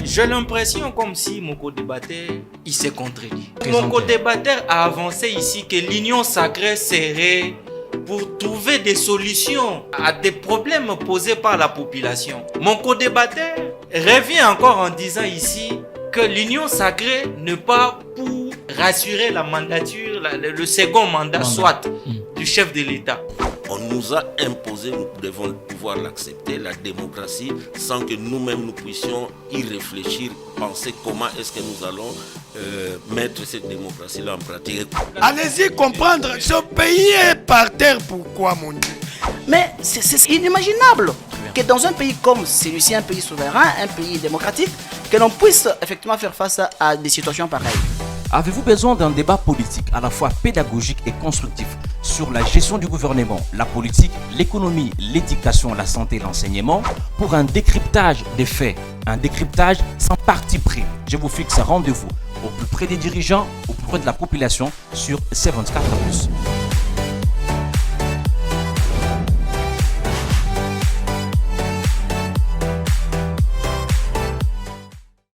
J'ai l'impression comme si mon co-débatteur, il s'est contredit. Mon co-débatteur a avancé ici que l'union sacrée serait pour trouver des solutions à des problèmes posés par la population. Mon co-débatteur revient encore en disant ici que l'union sacrée n'est pas pour rassurer la mandature, le second mandat, soit du chef de l'État. On nous a imposé, nous devons pouvoir l'accepter, la démocratie, sans que nous-mêmes nous puissions y réfléchir, penser comment est-ce que nous allons mettre cette démocratie-là en pratique. Allez-y comprendre, ce pays est par terre, pourquoi mon Dieu? Mais c'est inimaginable que dans un pays comme celui-ci, un pays souverain, un pays démocratique, que l'on puisse effectivement faire face à des situations pareilles. Avez-vous besoin d'un débat politique à la fois pédagogique et constructif sur la gestion du gouvernement, la politique, l'économie, l'éducation, la santé, l'enseignement, pour un décryptage des faits, un décryptage sans parti pris? Je vous fixe un rendez-vous au plus près des dirigeants, au plus près de la population sur 74+.